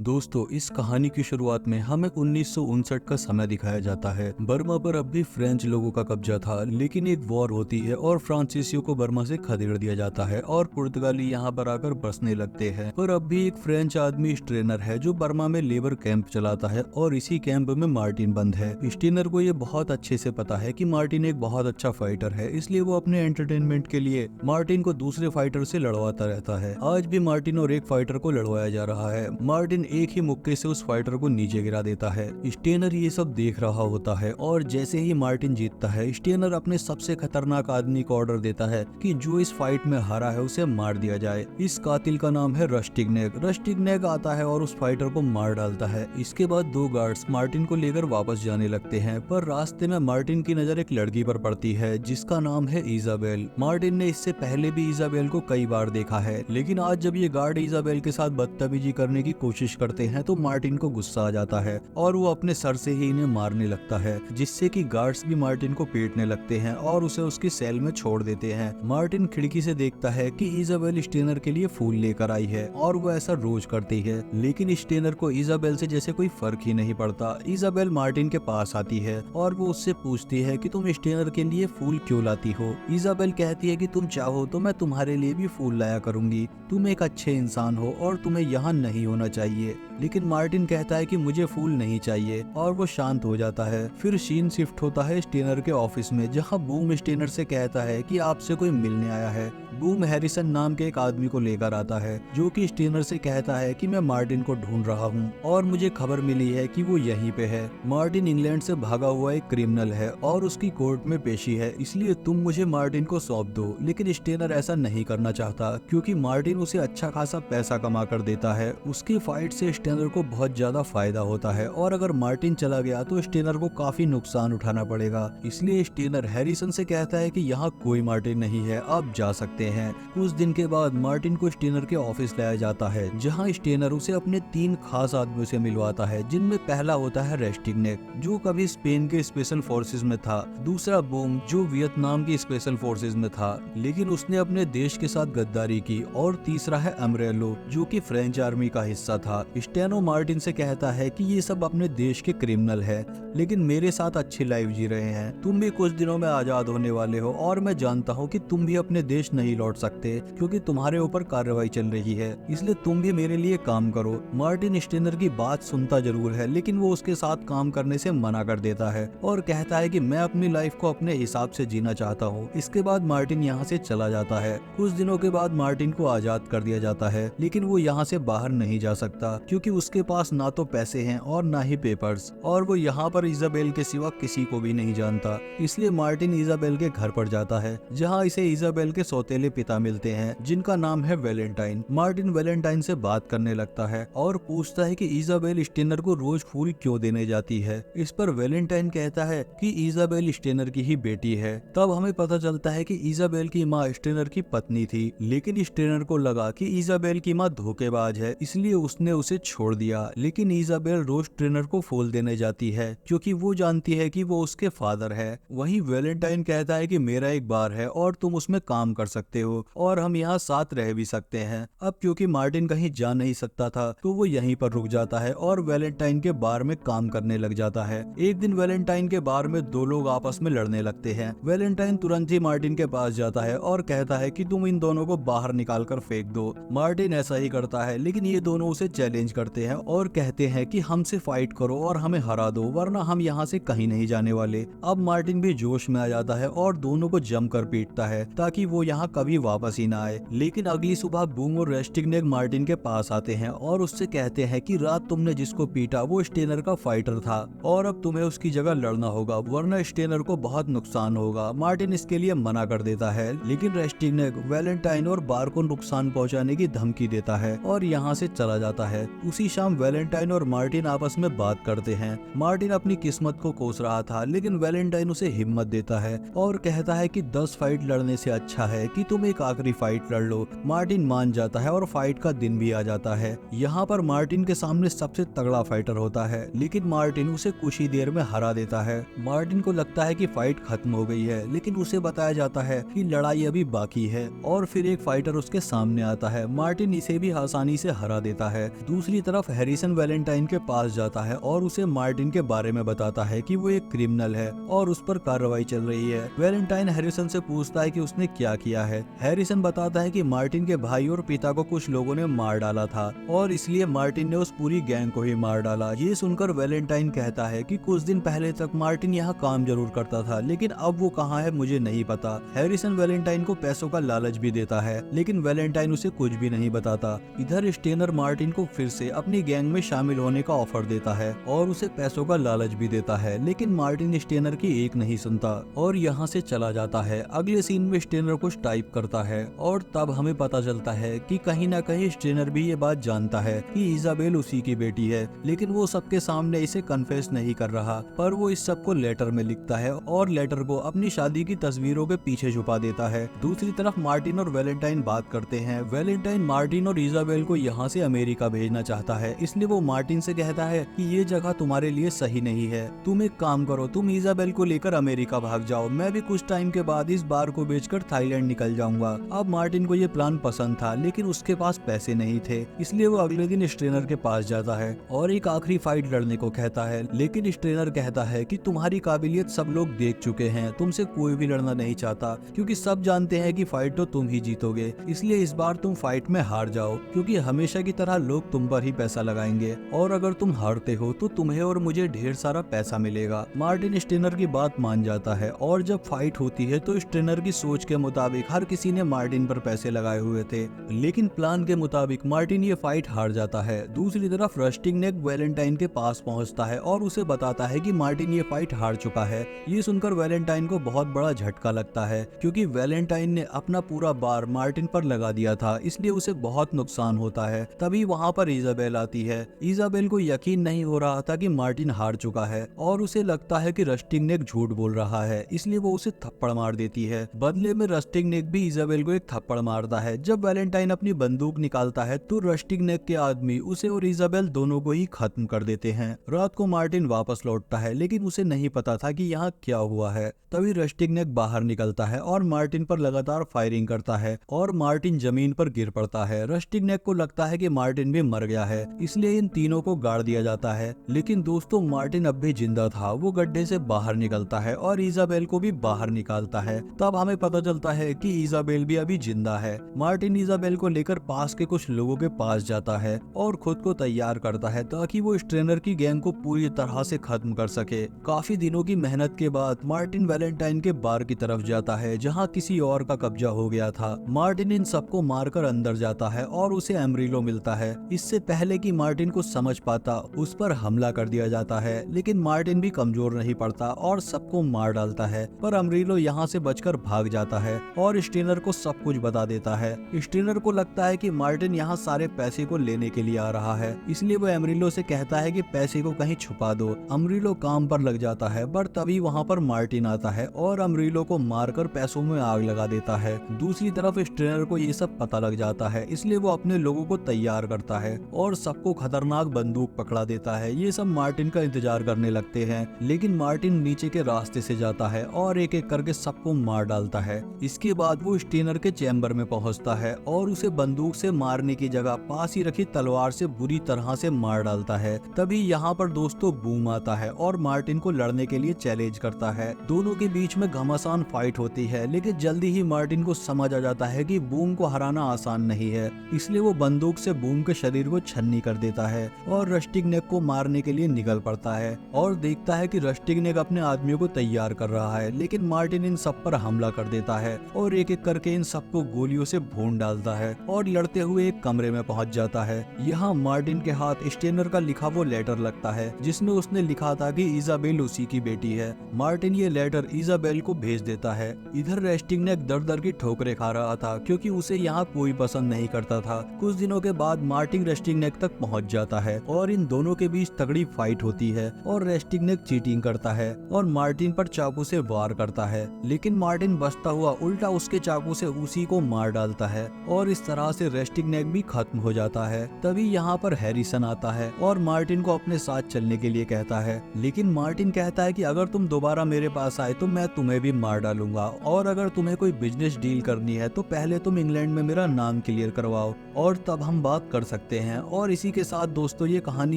दोस्तों, इस कहानी की शुरुआत में हमें 1959 का समय दिखाया जाता है। बर्मा पर अब भी फ्रेंच लोगों का कब्जा था, लेकिन एक वॉर होती है और फ्रांसीसियों को बर्मा से खदेड़ दिया जाता है और पुर्तगाली यहाँ पर आकर बसने लगते हैं। पर अब भी एक फ्रेंच आदमी स्ट्रेनर है जो बर्मा में लेबर कैंप चलाता है और इसी कैंप में मार्टिन बंद है। स्टेनर को ये बहुत अच्छे से पता है कि मार्टिन एक बहुत अच्छा फाइटर है, इसलिए वो अपने एंटरटेनमेंट के लिए मार्टिन को दूसरे फाइटर से लड़वाता रहता है। आज भी मार्टिन और एक फाइटर को लड़वाया जा रहा है। मार्टिन एक ही मुक्के से उस फाइटर को नीचे गिरा देता है। स्टेनर ये सब देख रहा होता है और जैसे ही मार्टिन जीतता है, स्टेनर अपने सबसे खतरनाक आदमी को ऑर्डर देता है कि जो इस फाइट में हारा है उसे मार दिया जाए। इस कातिल का नाम है रस्टिग्नेग। रस्टिग्नेग आता है और उस फाइटर को मार डालता है। इसके बाद दो गार्ड्स मार्टिन को लेकर वापस जाने लगते हैं, पर रास्ते में मार्टिन की नजर एक लड़की पर पड़ती है जिसका नाम है इजाबेल। मार्टिन ने इससे पहले भी इजाबेल को कई बार देखा है, लेकिन आज जब ये गार्ड इजाबेल के साथ बदतमीजी करने की कोशिश करते हैं तो मार्टिन को गुस्सा आ जाता है और वो अपने सर से ही इन्हें मारने लगता है, जिससे कि गार्ड्स भी मार्टिन को पीटने लगते हैं और उसे उसकी सेल में छोड़ देते हैं। मार्टिन खिड़की से देखता है कि इजाबेल स्टेनर के लिए फूल लेकर आई है और वो ऐसा रोज करती है, लेकिन स्टेनर को इजाबेल से जैसे कोई फर्क ही नहीं पड़ता। इजाबेल मार्टिन के पास आती है और वो उससे पूछती है कि तुम स्टेनर के लिए फूल क्यों लाती हो। इजाबेल कहती है कि तुम चाहो तो मैं तुम्हारे लिए भी फूल लाया करूंगी, तुम एक अच्छे इंसान हो और तुम्हें यहाँ नहीं होना चाहिए। लेकिन मार्टिन कहता है कि मुझे फूल नहीं चाहिए और वो शांत हो जाता है। फिर सीन शिफ्ट होता है स्टेनर के ऑफिस में, जहाँ बूम स्टेनर से कहता है कि आपसे कोई मिलने आया है। बूम हैरिसन नाम के एक आदमी को लेकर आता है जो कि स्टेनर से कहता है कि मैं मार्टिन को ढूंढ रहा हूँ और मुझे खबर मिली है कि वो यहीं पे है। मार्टिन इंग्लैंड से भागा हुआ एक क्रिमिनल है और उसकी कोर्ट में पेशी है, इसलिए तुम मुझे मार्टिन को सौंप दो। लेकिन स्टेनर ऐसा नहीं करना चाहता क्योंकि मार्टिन उसे अच्छा खासा पैसा कमा कर देता है। उसकी फाइट से स्टेनर को बहुत ज्यादा फायदा होता है और अगर मार्टिन चला गया तो स्टेनर को काफी नुकसान उठाना पड़ेगा। इसलिए स्टेनर हैरिसन से कहता है कि यहाँ कोई मार्टिन नहीं है, आप जा सकते हैं। कुछ दिन के बाद मार्टिन को स्टेनर के ऑफिस लाया जाता है, जहाँ स्टेनर उसे अपने 3 खास आदमियों से मिलवाता है, जिनमें पहला होता है रेस्टिग्नेग जो कभी स्पेन के स्पेशल फोर्सेज में था, दूसरा बूम जो वियतनाम की स्पेशल फोर्सेज में था लेकिन उसने अपने देश के साथ गद्दारी की, और तीसरा है अमरेलो जो कि फ्रेंच आर्मी का हिस्सा था। स्टेनो मार्टिन से कहता है कि ये सब अपने देश के क्रिमिनल है, लेकिन मेरे साथ अच्छी लाइफ जी रहे हैं। तुम भी कुछ दिनों में आजाद होने वाले हो और मैं जानता हूँ कि तुम भी अपने देश नहीं लौट सकते क्योंकि तुम्हारे ऊपर कार्रवाई चल रही है, इसलिए तुम भी मेरे लिए काम करो। मार्टिन स्टेनर की बात सुनता जरूर है, लेकिन वो उसके साथ काम करने से मना कर देता है और कहता है कि मैं अपनी लाइफ को अपने हिसाब से जीना चाहता हूँ। इसके बाद मार्टिन यहाँ से चला जाता है। कुछ दिनों के बाद मार्टिन को आजाद कर दिया जाता है, लेकिन वो यहाँ से बाहर नहीं जा सकता क्योंकि उसके पास ना तो पैसे हैं और ना ही पेपर्स, और वो यहाँ पर इजाबेल के सिवा किसी को भी नहीं जानता। इसलिए मार्टिन इजाबेल के घर पर जाता है, जहाँ इसे इजाबेल के सौतेले पिता मिलते हैं जिनका नाम है वैलेंटाइन। मार्टिन वैलेंटाइन से बात करने लगता है और पूछता है कि इजाबेल स्टेनर को रोज फूल क्यों देने जाती है। इस पर वैलेंटाइन कहता है कि इजाबेल स्टेनर की ही बेटी है। तब हमें पता चलता है कि इजाबेल की माँ स्टेनर की पत्नी थी, लेकिन स्टेनर को लगा कि इजाबेल की माँ धोखेबाज है, इसलिए उसने उसे छोड़ दिया। लेकिन इजाबेल रोज स्टेनर को फूल देने जाती है क्योंकि वो जानती है कि वो उसके फादर है। वहीं वैलेंटाइन कहता है कि मेरा एक बार है और तुम उसमें काम कर सकते हो और हम यहाँ साथ रह भी सकते हैं। अब क्योंकि मार्टिन कहीं जा नहीं सकता था तो वो यहीं पर रुक जाता है और वैलेंटाइन के बार में काम करने लग जाता है। एक दिन वैलेंटाइन के बार में दो लोग आपस में लड़ने लगते हैं। वैलेंटाइन तुरंत ही मार्टिन के पास जाता है और कहता है कि तुम इन दोनों को बाहर निकाल कर फेंक दो। मार्टिन ऐसा ही करता है, लेकिन ये दोनों उसे चैलेंज करते हैं और कहते हैं कि हमसे फाइट करो और हमें हरा दो, वरना हम यहाँ से कहीं नहीं जाने वाले। अब मार्टिन भी जोश में आ जाता है और दोनों को जमकर पीटता है ताकि वो यहाँ कभी वापस ही ना आए। लेकिन अगली सुबह बूम और रेस्टिग्नेग मार्टिन के पास आते हैं और उससे कहते हैं कि रात तुमने जिसको पीटा वो स्टेनर का फाइटर था और अब तुम्हें उसकी जगह लड़ना होगा, वरना स्टेनर को बहुत नुकसान होगा। मार्टिन इसके लिए मना कर देता है, लेकिन रेस्टिग्नेग वैलेंटाइन और बार को नुकसान पहुंचाने की धमकी देता है और यहाँ से चला जाता है। उसी शाम वैलेंटाइन और मार्टिन आपस में बात करते हैं। मार्टिन अपनी किस्मत को कोस रहा था, लेकिन वैलेंटाइन उसे हिम्मत देता है और कहता है कि 10 फाइट लड़ने से अच्छा है कि तुम एक आखिरी फाइट लड़ लो। मार्टिन मान जाता है और फाइट का दिन भी आ जाता है। यहाँ पर मार्टिन के सामने सबसे तगड़ा फाइटर होता है, लेकिन मार्टिन उसे कुछ ही देर में हरा देता है। मार्टिन को लगता है कि फाइट खत्म हो गई है, लेकिन उसे बताया जाता है कि लड़ाई अभी बाकी है। और फिर एक फाइटर उसके सामने आता है। मार्टिन इसे भी आसानी से हरा देता है। दूसरी तरफ हैरिसन वैलेंटाइन के पास जाता है और उसे मार्टिन के बारे में बताता है कि वो एक क्रिमिनल है और उस पर कार्रवाई चल रही है। वैलेंटाइन हैरिसन से पूछता है कि उसने क्या किया है। हैरिसन बताता है कि मार्टिन के भाई और पिता को कुछ लोगों ने मार डाला था और इसलिए मार्टिन ने उस पूरी गैंग को ही मार डाला। ये सुनकर वैलेंटाइन कहता है कि कुछ दिन पहले तक मार्टिन यहाँ काम जरूर करता था, लेकिन अब वो कहाँ है मुझे नहीं पता। हैरिसन वैलेंटाइन को पैसों का लालच भी देता है, लेकिन वैलेंटाइन उसे कुछ भी नहीं बताता। इधर स्टेनर मार्टिन को फिर से अपनी गैंग में शामिल होने का ऑफर देता है और उसे पैसों का लालच भी देता है, लेकिन मार्टिन स्टेनर की एक नहीं सुनता और यहाँ से चला जाता है। अगले सीन में स्टेनर कुछ टाइप करता है और तब हमें पता चलता है कि कहीं ना कहीं स्टेनर भी ये बात जानता है कि इजाबेल उसी की बेटी है, लेकिन वो सबके सामने इसे कन्फेस नहीं कर रहा। पर वो इस सब को लेटर में लिखता है और लेटर को अपनी शादी की तस्वीरों के पीछे छुपा देता है। दूसरी तरफ मार्टिन और वैलेंटाइन बात करते हैं। वैलेंटाइन मार्टिन और इजाबेल को यहाँ से अमेरिका भेजना चाहता है, इसलिए वो मार्टिन से कहता है कि ये जगह तुम्हारे लिए सही नहीं है। तुम एक काम करो, तुम इजाबेल को लेकर अमेरिका भाग जाओ। मैं भी कुछ टाइम के बाद इस बार को बेचकर थाईलैंड निकल जाऊंगा। अब मार्टिन को ये प्लान पसंद था, लेकिन उसके पास पैसे नहीं थे, इसलिए वो अगले दिन स्ट्रेनर के पास जाता है और एक आखिरी फाइट लड़ने को कहता है। लेकिन स्ट्रेनर कहता है कि तुम्हारी काबिलियत सब लोग देख चुके हैं, तुमसे कोई भी लड़ना नहीं चाहता, क्योंकि सब जानते हैं कि फाइट तो तुम ही जीतोगे। इसलिए इस बार तुम फाइट में हार जाओ, क्योंकि हमेशा की तरह लोग तुम पर ही पैसा लगाएंगे और अगर तुम हारते हो तो तुम्हें और मुझे ढेर सारा पैसा मिलेगा। मार्टिन स्ट्रेनर की बात मान जाता है और जब फाइट होती है तो स्ट्रेनर की सोच के मुताबिक हर किसी ने मार्टिन पर पैसे लगाए हुए थे, लेकिन प्लान के मुताबिक मार्टिन ये फाइट हार जाता है। दूसरी तरफ रस्टिंग नेक वैलेंटाइन के पास पहुंचता है और उसे बताता है कि मार्टिन ये फाइट हार चुका है। ये सुनकर वैलेंटाइन को बहुत बड़ा झटका लगता है, क्योंकि वैलेंटाइन ने अपना पूरा बार मार्टिन पर लगा दिया था, इसलिए उसे बहुत नुकसान होता है। तभी वहाँ पर इजाबेल आती है। इजाबेल को यकीन नहीं हो रहा था कि मार्टिन हार चुका है और उसे लगता है कि रस्टिंग नेक झूठ बोल रहा है, इसलिए वो उसे थप्पड़ मार देती है। बदले में रस्टिंग नेक भी इजाबेल को एक थप्पड़ मारता है। जब वैलेंटाइन अपनी बंदूक निकालता है तो रस्टिंग नेक के आदमी उसे और इजाबेल दोनों को ही खत्म कर देते हैं। रात को मार्टिन वापस लौटता है, लेकिन उसे नहीं पता था कि यहाँ क्या हुआ है। तभी रस्टिंग नेक बाहर निकलता है और मार्टिन पर लगातार फायरिंग करता है और मार्टिन जमीन पर गिर पड़ता है। रस्टिंग नेक को लगता है कि मार्टिन भी मर गया है, इसलिए इन तीनों को गाड़ दिया जाता है। लेकिन दोस्तों, मार्टिन अब भी जिंदा था। वो गड्ढे से बाहर निकलता है और इजाबेल को भी बाहर निकालता है। तब हमें पता चलता है कि इजाबेल भी अभी जिंदा है। मार्टिन इजाबेल को लेकर पास के कुछ लोगों के पास जाता है और खुद को तैयार करता है ताकि वो स्ट्रेनर की गैंग को पूरी तरह से खत्म कर सके। काफी दिनों की मेहनत के बाद मार्टिन वैलेंटाइन के बार की तरफ जाता है, जहाँ किसी और का कब्जा हो गया था। मार्टिन इन सबको मारकर अंदर जाता है और उसे एमरिलो मिलता है। इससे पहले कि मार्टिन को समझ पाता, उस पर हमला कर दिया जाता है, लेकिन मार्टिन भी कमजोर नहीं पड़ता और सबको मार डालता है। पर अमरीलो यहाँ से बचकर भाग जाता है और स्टीनर को सब कुछ बता देता है। स्टीनर को लगता है कि मार्टिन यहाँ सारे पैसे को लेने के लिए आ रहा है, इसलिए वो अमरीलो से कहता है कि पैसे को कहीं छुपा दो। अमरीलो काम पर लग जाता है, पर तभी वहाँ पर मार्टिन आता है और अमरीलो को मारकर पैसों में आग लगा देता है। दूसरी तरफ स्टीनर को ये सब पता लग जाता है, इसलिए वो अपने लोगों को तैयार करता है और सबको खतरनाक बंदूक पकड़ा देता है। ये सब मार्टिन का इंतजार करने लगते हैं, लेकिन मार्टिन नीचे के रास्ते से जाता है और एक एक करके सबको मार डालता है। इसके बाद वो स्टीनर के चैम्बर में पहुंचता है और उसे बंदूक से मारने की जगह पास ही रखी तलवार से बुरी तरह से मार डालता है। तभी यहाँ पर दोस्तों बूम आता है और मार्टिन को लड़ने के लिए चैलेंज करता है। दोनों के बीच में घमासान फाइट होती है, लेकिन जल्दी ही मार्टिन को समझ आ जाता है कि बूम को हराना आसान नहीं है, इसलिए वो बंदूक से बूम के शरीर को छन्नी कर देता है और रस्टिंग नेक को मारने के लिए निकल पड़ता है और देखता है कि रस्टिंग नेक अपने आदमियों को तैयार कर रहा है, लेकिन मार्टिन इन सब पर हमला कर देता है और एक एक करके इन सबको गोलियों से भून डालता है और लड़ते हुए एक कमरे में पहुंच जाता है। यहाँ मार्टिन के हाथ स्टेनर का लिखा वो लेटर लगता है, जिसमें उसने लिखा था कि इजाबेल उसी की बेटी है। मार्टिन ये लेटर इजाबेल को भेज देता है। इधर रस्टिंग नेक दर दर की ठोकरें खा रहा था, क्योंकि उसे यहाँ कोई पसंद नहीं करता था। कुछ दिनों के बाद मार्टिन रस्टिंग नेक तक पहुँच जाता है और इन दोनों के बीच तगड़ी फाइट होती है और रस्टिंग नेक चीटिंग करता है और मार्टिन पर चाकू से वार करता है, लेकिन मार्टिन बचता हुआ उल्टा उसके के चाकू से उसी को मार डालता है और इस तरह से रेस्टिंग नेक भी खत्म हो जाता है। तभी यहाँ पर हैरिसन आता है और मार्टिन को अपने साथ चलने के लिए कहता है, लेकिन मार्टिन कहता है कि अगर तुम दोबारा मेरे पास आए तो मैं तुम्हें भी मार डालूंगा, और अगर तुम्हें कोई बिजनेस डील करनी है तो पहले तुम इंग्लैंड में मेरा नाम क्लियर करवाओ और तब हम बात कर सकते हैं। और इसी के साथ दोस्तों ये कहानी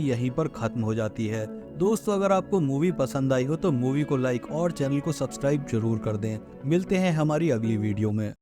यहीं पर खत्म हो जाती है। दोस्तों अगर आपको मूवी पसंद आई हो तो मूवी को लाइक और चैनल को सब्सक्राइब जरूर कर दें। मिलते हैं हमारी अगली वीडियो में।